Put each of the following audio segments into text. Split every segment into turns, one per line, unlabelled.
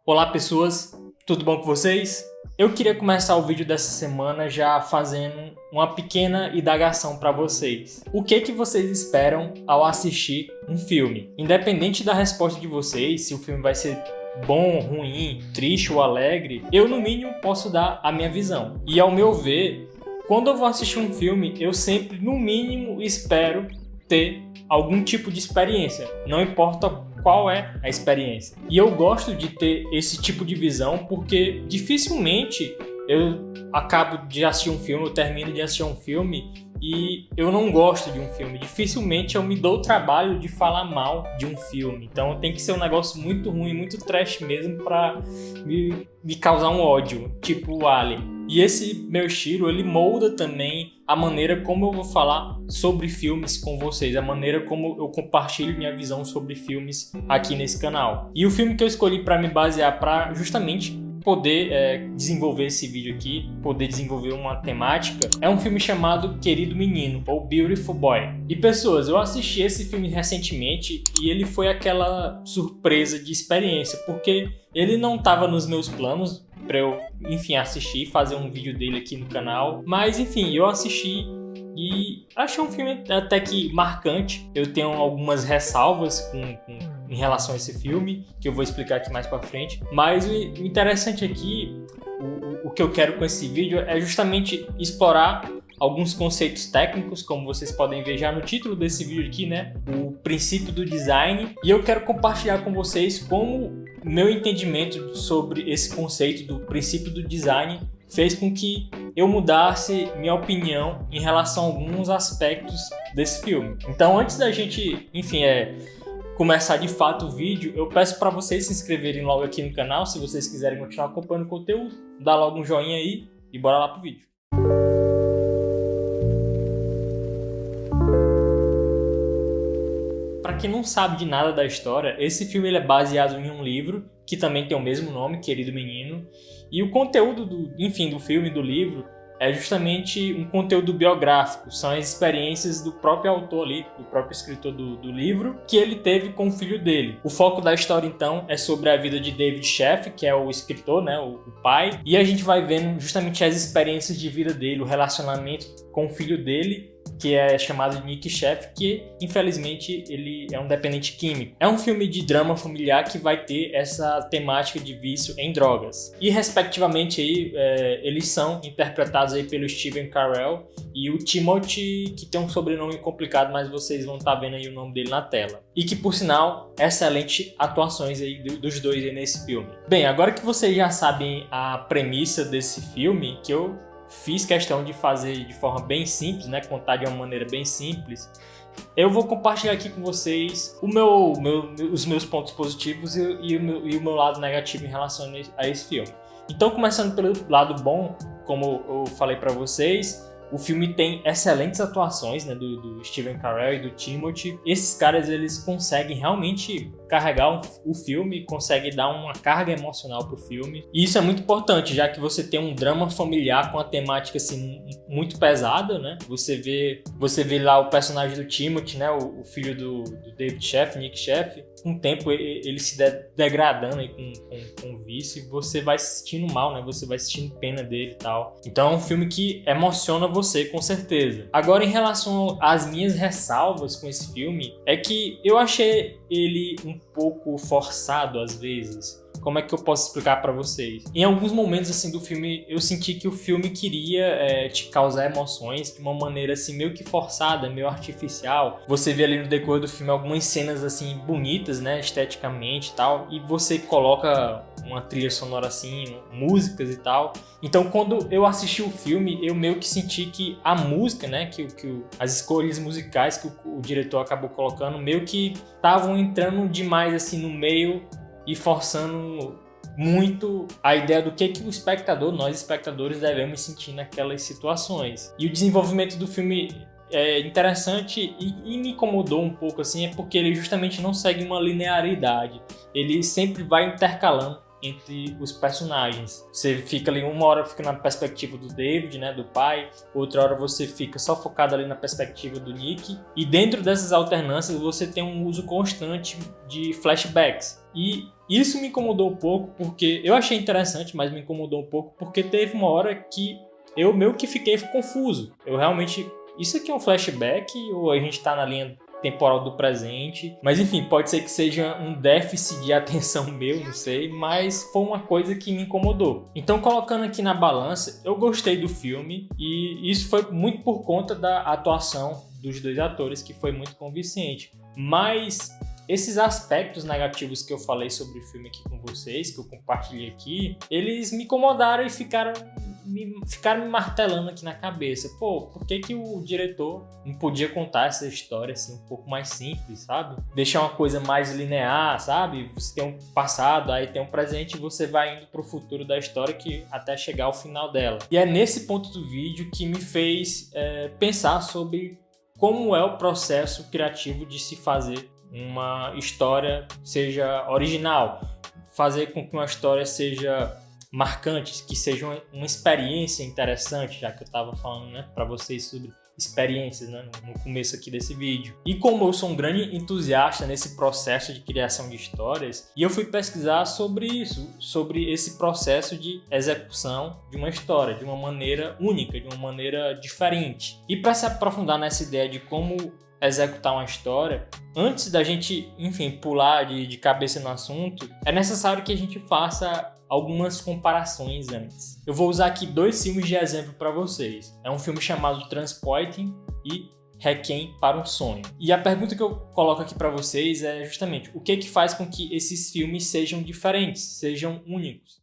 Olá pessoas, tudo bom com vocês? Eu queria começar o vídeo dessa semana já fazendo uma pequena indagação para vocês. O que vocês esperam ao assistir um filme? Independente da resposta de vocês, se o filme vai ser bom, ruim, triste ou alegre, eu no mínimo posso dar a minha visão. E ao meu ver, quando eu vou assistir um filme, eu sempre no mínimo espero ter algum tipo de experiência, não importa qual é a experiência. E eu gosto de ter esse tipo de visão porque dificilmente eu acabo de assistir um filme, eu termino de assistir um filme e eu não gosto de um filme. Dificilmente eu me dou o trabalho de falar mal de um filme. Então tem que ser um negócio muito ruim, muito trash mesmo pra me causar um ódio, tipo o Alien. E esse meu estilo, ele molda também a maneira como eu vou falar sobre filmes com vocês, a maneira como eu compartilho minha visão sobre filmes aqui nesse canal. E o filme que eu escolhi para me basear, para justamente poder desenvolver esse vídeo aqui, poder desenvolver uma temática, é um filme chamado Querido Menino, ou Beautiful Boy. E pessoas, eu assisti esse filme recentemente e ele foi aquela surpresa de experiência, porque ele não estava nos meus planos para eu, enfim, assistir, fazer um vídeo dele aqui no canal. Mas, enfim, eu assisti e achei um filme até que marcante. Eu tenho algumas ressalvas em relação a esse filme, que eu vou explicar aqui mais para frente. Mas o interessante aqui, o que eu quero com esse vídeo é justamente explorar alguns conceitos técnicos, como vocês podem ver já no título desse vídeo aqui, né? O princípio do design. E eu quero compartilhar com vocês como meu entendimento sobre esse conceito do princípio do design fez com que eu mudasse minha opinião em relação a alguns aspectos desse filme. Então, antes da gente, enfim, começar de fato o vídeo, eu peço para vocês se inscreverem logo aqui no canal, se vocês quiserem continuar acompanhando o conteúdo, dá logo um joinha aí e bora lá pro vídeo. Para quem não sabe de nada da história, esse filme ele é baseado em um livro que também tem o mesmo nome, Querido Menino, e o conteúdo do filme, do livro, é justamente um conteúdo biográfico, são as experiências do próprio autor ali, do próprio escritor do livro, que ele teve com o filho dele. O foco da história, então, é sobre a vida de David Sheff, que é o escritor, né, o pai, e a gente vai vendo justamente as experiências de vida dele, o relacionamento com o filho dele, que é chamado de Nick Sheff, que infelizmente ele é um dependente químico. É um filme de drama familiar que vai ter essa temática de vício em drogas. E respectivamente aí, eles são interpretados aí pelo Steve Carell e o Timothy, que tem um sobrenome complicado, mas vocês vão estar vendo aí o nome dele na tela. E que, por sinal, excelentes atuações aí dos dois aí nesse filme. Bem, agora que vocês já sabem a premissa desse filme, que eu fiz questão de fazer de forma bem simples, né? Contar de uma maneira bem simples. Eu vou compartilhar aqui com vocês os meus pontos positivos e o meu lado negativo em relação a esse filme. Então, começando pelo lado bom, como eu falei para vocês, o filme tem excelentes atuações, né, do Steve Carell e do Timothy. Esses caras, eles conseguem realmente carregar o filme, conseguem dar uma carga emocional pro filme. E isso é muito importante, já que você tem um drama familiar com a temática assim muito pesada, né? Você vê lá o personagem do Timothy, né, o filho do David Sheff, Nick Sheff, com o tempo ele se degradando aí com o vício, e você vai se sentindo mal, né? Você vai sentindo pena dele e tal. Então é um filme que emociona você, com certeza. Agora, em relação às minhas ressalvas com esse filme, é que eu achei ele um pouco forçado às vezes. Como é que eu posso explicar pra vocês? Em alguns momentos assim do filme, eu senti que o filme queria te causar emoções de uma maneira assim meio que forçada, meio artificial. Você vê ali no decorrer do filme algumas cenas assim bonitas, né, esteticamente e tal, e você coloca uma trilha sonora assim, músicas e tal. Então, quando eu assisti o filme, eu meio que senti que a música, né, as escolhas musicais que o diretor acabou colocando, meio que estavam entrando demais assim no meio e forçando muito a ideia do que o espectador, nós espectadores, devemos sentir naquelas situações. E o desenvolvimento do filme é interessante e me incomodou um pouco assim, é porque ele justamente não segue uma linearidade. Ele sempre vai intercalando entre os personagens. Você fica ali, uma hora fica na perspectiva do David, né, do pai, outra hora você fica só focado ali na perspectiva do Nick, e dentro dessas alternâncias você tem um uso constante de flashbacks. E isso me incomodou um pouco, porque eu achei interessante, mas me incomodou um pouco, porque teve uma hora que eu meio que fiquei confuso. Eu realmente... Isso aqui é um flashback ou a gente tá na linha temporal do presente? Mas enfim, pode ser que seja um déficit de atenção meu, não sei, mas foi uma coisa que me incomodou. Então, colocando aqui na balança, eu gostei do filme e isso foi muito por conta da atuação dos dois atores, que foi muito convincente. Mas esses aspectos negativos que eu falei sobre o filme aqui com vocês, que eu compartilhei aqui, eles me incomodaram e ficaram me martelando aqui na cabeça. Pô, por que o diretor não podia contar essa história assim um pouco mais simples, sabe? Deixar uma coisa mais linear, sabe? Você tem um passado, aí tem um presente e você vai indo pro futuro da história até chegar ao final dela. E é nesse ponto do vídeo que me fez pensar sobre como é o processo criativo de se fazer uma história seja original, fazer com que uma história seja marcante, que seja uma experiência interessante, já que eu estava falando, né, para vocês sobre experiências, né, no começo aqui desse vídeo. E como eu sou um grande entusiasta nesse processo de criação de histórias, e eu fui pesquisar sobre isso, sobre esse processo de execução de uma história, de uma maneira única, de uma maneira diferente. E para se aprofundar nessa ideia de como executar uma história, antes da gente, enfim, pular de cabeça no assunto, é necessário que a gente faça algumas comparações antes. Eu vou usar aqui 2 filmes de exemplo para vocês. É um filme chamado Transporting e Requiem para um Sonho. E a pergunta que eu coloco aqui para vocês é justamente o que faz com que esses filmes sejam diferentes, sejam únicos.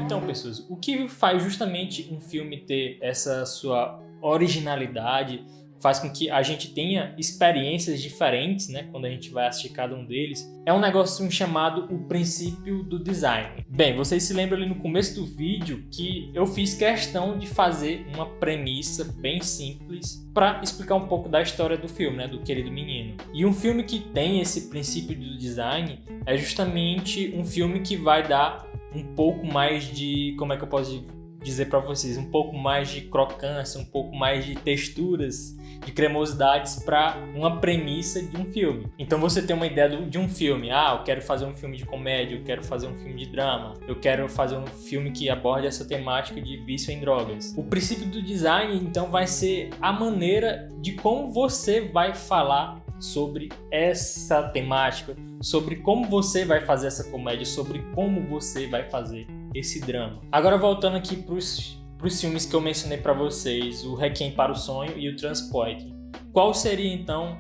Então, pessoas, o que faz justamente um filme ter essa sua originalidade, faz com que a gente tenha experiências diferentes, né, quando a gente vai assistir cada um deles, é um negócio chamado o princípio do design. Bem, vocês se lembram ali no começo do vídeo que eu fiz questão de fazer uma premissa bem simples para explicar um pouco da história do filme, né, do Querido Menino. E um filme que tem esse princípio do design é justamente um filme que vai dar um pouco mais de, como é que eu posso dizer para vocês, um pouco mais de crocância, um pouco mais de texturas, de cremosidades para uma premissa de um filme. Então você tem uma ideia de um filme. Eu quero fazer um filme de comédia, eu quero fazer um filme de drama, eu quero fazer um filme que aborde essa temática de vício em drogas. O princípio do design, então, vai ser a maneira de como você vai falar sobre essa temática, sobre como você vai fazer essa comédia, sobre como você vai fazer esse drama. Agora voltando aqui para os filmes que eu mencionei para vocês, o Requiem para o Sonho e o Transporting. Qual seria então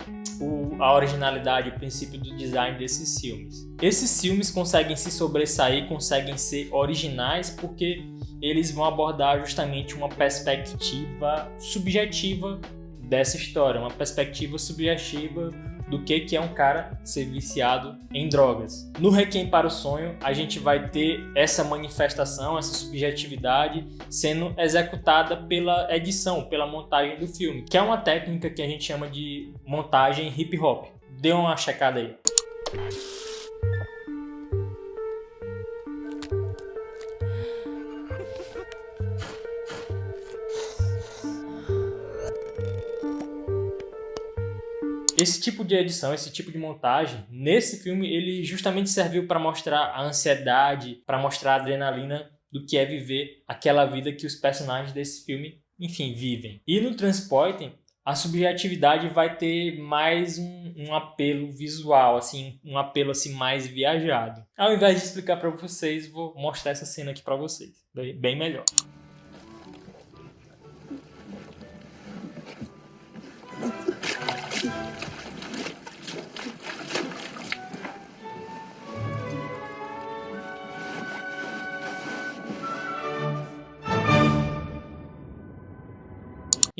a originalidade, o princípio do design desses filmes? Esses filmes conseguem se sobressair, conseguem ser originais porque eles vão abordar justamente uma perspectiva subjetiva dessa história, uma perspectiva subjetiva do que é um cara ser viciado em drogas. No Requiem para o Sonho, a gente vai ter essa manifestação, essa subjetividade sendo executada pela edição, pela montagem do filme, que é uma técnica que a gente chama de montagem hip hop. Dê uma checada aí. Esse tipo de edição, esse tipo de montagem, nesse filme, ele justamente serviu para mostrar a ansiedade, para mostrar a adrenalina do que é viver aquela vida que os personagens desse filme, enfim, vivem. E no Transporting, a subjetividade vai ter mais um apelo visual, assim, um apelo assim, mais viajado. Ao invés de explicar para vocês, vou mostrar essa cena aqui para vocês, bem melhor.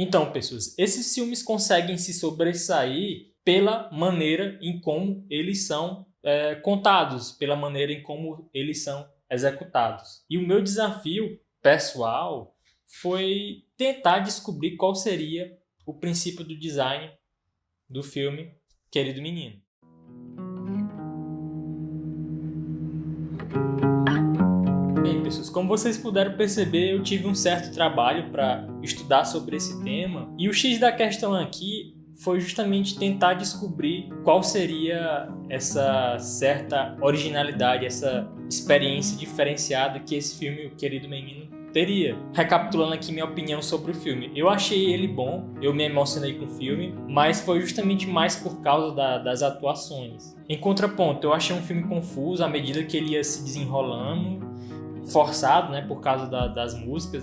Então, pessoas, esses filmes conseguem se sobressair pela maneira em como eles são contados, pela maneira em como eles são executados. E o meu desafio pessoal foi tentar descobrir qual seria o princípio do design do filme Querido Menino. Bem, pessoas, como vocês puderam perceber, eu tive um certo trabalho para estudar sobre esse tema. E o X da questão aqui foi justamente tentar descobrir qual seria essa certa originalidade, essa experiência diferenciada que esse filme, O Querido Menino, teria. Recapitulando aqui minha opinião sobre o filme. Eu achei ele bom, eu me emocionei com o filme, mas foi justamente mais por causa das atuações. Em contraponto, eu achei um filme confuso à medida que ele ia se desenrolando, forçado, né, por causa das músicas.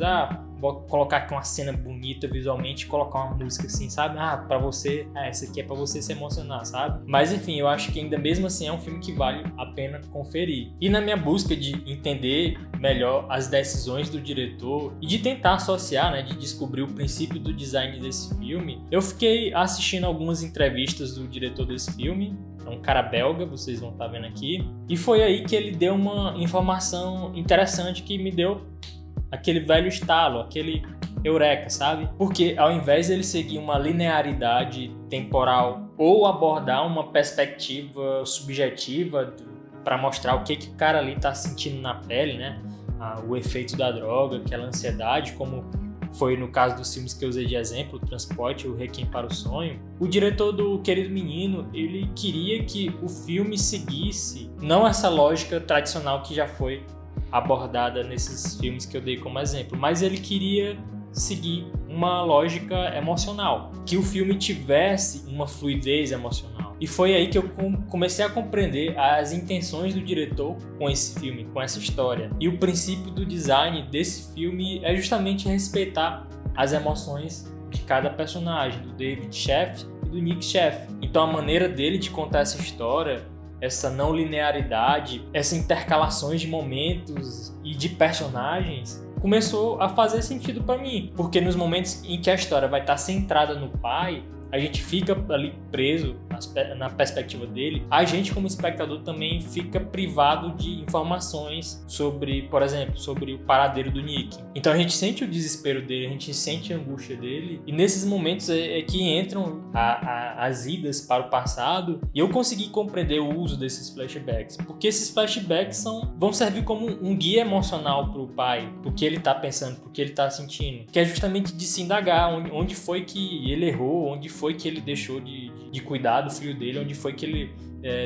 Vou colocar aqui uma cena bonita visualmente e colocar uma música assim, sabe? Pra você, essa aqui é pra você se emocionar, sabe? Mas enfim, eu acho que ainda mesmo assim é um filme que vale a pena conferir. E na minha busca de entender melhor as decisões do diretor e de tentar associar, né, de descobrir o princípio do design desse filme, eu fiquei assistindo algumas entrevistas do diretor desse filme. É um cara belga, vocês vão estar vendo aqui. E foi aí que ele deu uma informação interessante que me deu aquele velho estalo, aquele eureka, sabe? Porque ao invés de ele seguir uma linearidade temporal ou abordar uma perspectiva subjetiva para mostrar o que o cara ali tá sentindo na pele, né? O efeito da droga, aquela ansiedade, como foi no caso dos filmes que eu usei de exemplo, O Transporte e O Requiem para o Sonho. O diretor do Querido Menino, ele queria que o filme seguisse não essa lógica tradicional que já foi abordada nesses filmes que eu dei como exemplo, mas ele queria seguir uma lógica emocional, que o filme tivesse uma fluidez emocional. E foi aí que eu comecei a compreender as intenções do diretor com esse filme, com essa história. E o princípio do design desse filme é justamente respeitar as emoções de cada personagem, do David Sheff e do Nick Sheff. Então a maneira dele de contar essa história, essa não linearidade, essas intercalações de momentos e de personagens, começou a fazer sentido para mim, porque nos momentos em que a história vai estar centrada no pai, a gente fica ali preso na perspectiva dele. A gente, como espectador, também fica privado de informações sobre, por exemplo, sobre o paradeiro do Nick. Então a gente sente o desespero dele, a gente sente a angústia dele, e nesses momentos é que entram as idas para o passado, e eu consegui compreender o uso desses flashbacks, porque esses flashbacks vão servir como um guia emocional para o pai, pro que ele está pensando, pro que ele está sentindo, que é justamente de se indagar onde foi que ele errou, onde foi que ele deixou de cuidar do filho dele, onde foi que ele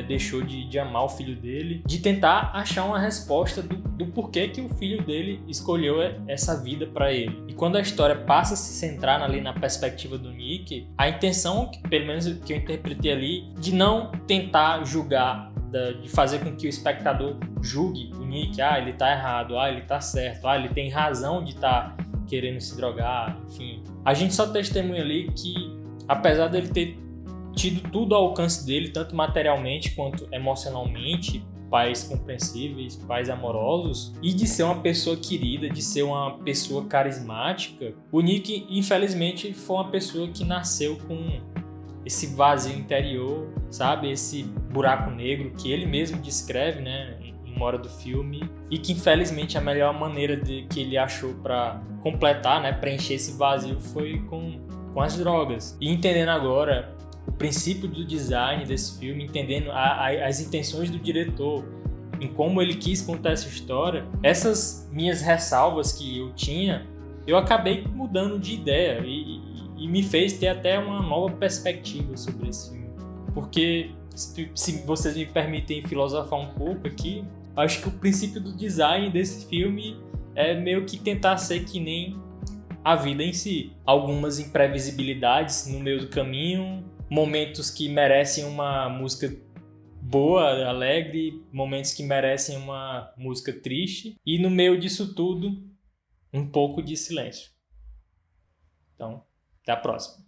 deixou de amar o filho dele, de tentar achar uma resposta do porquê que o filho dele escolheu essa vida para ele. E quando a história passa a se centrar ali na perspectiva do Nick, a intenção, pelo menos que eu interpretei ali, de não tentar julgar, de fazer com que o espectador julgue o Nick, ele tá errado, ele tá certo, ele tem razão de estar querendo se drogar, enfim. A gente só testemunha ali que, apesar dele ter tido tudo ao alcance dele, tanto materialmente quanto emocionalmente, pais compreensíveis, pais amorosos, e de ser uma pessoa querida, de ser uma pessoa carismática, o Nick, infelizmente, foi uma pessoa que nasceu com esse vazio interior, sabe? Esse buraco negro que ele mesmo descreve, né, em uma hora do filme, e que, infelizmente, a melhor maneira que ele achou para completar, né, preencher esse vazio foi com as drogas. E entendendo agora o princípio do design desse filme, entendendo as intenções do diretor, em como ele quis contar essa história, essas minhas ressalvas que eu tinha, eu acabei mudando de ideia e me fez ter até uma nova perspectiva sobre esse filme. Porque, se vocês me permitem filosofar um pouco aqui, acho que o princípio do design desse filme é meio que tentar ser que nem a vida em si. Algumas imprevisibilidades no meio do caminho, momentos que merecem uma música boa, alegre, momentos que merecem uma música triste, e no meio disso tudo, um pouco de silêncio. Então, até a próxima.